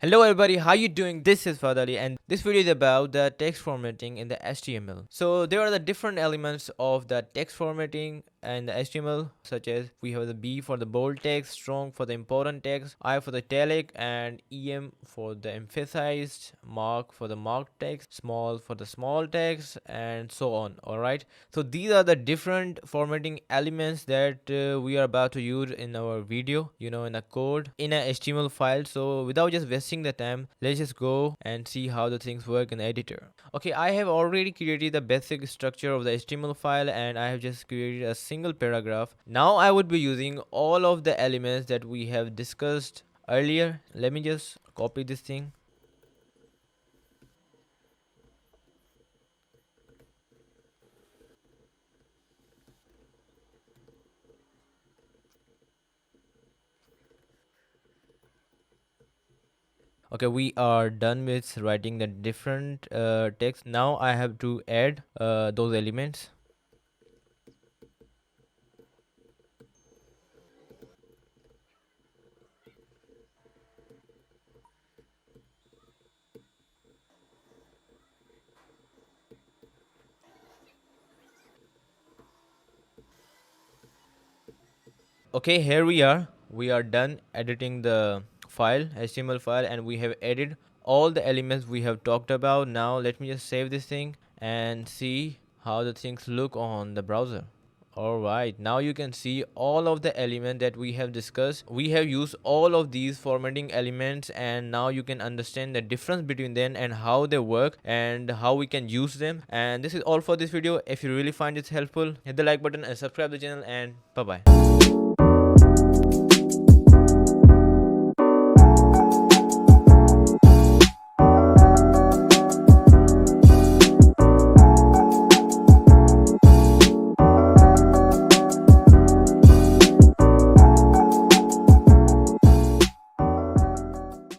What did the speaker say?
Hello everybody, how you doing? This is Fahad and this video is about the text formatting in the HTML. So there are the different elements of the text formatting and the HTML, such as we have the B for the bold text, strong for the important text, I for the italic, and EM for the emphasized, mark for the marked text, small for the small text, and so on. Alright, so these are the different formatting elements that we are about to use in our video, in a code, in a HTML file. So without just wasting the time, let's just go and see how the things work in the editor. Okay, I have already created the basic structure of the HTML file and I have just created a single paragraph. Now I would be using all of the elements that we have discussed earlier. Let me just copy this thing. Okay, we are done with writing the different text. Now I have to add those elements. Okay, here we are done editing the file, HTML file, and we have added all the elements we have talked about. Now let me just save this thing and see how the things look on the browser. Alright, now you can see all of the elements that we have discussed. We have used all of these formatting elements, and now you can understand the difference between them and how they work and how we can use them. And this is all for this video. If you really find it helpful, hit the like button and subscribe the channel, and bye bye.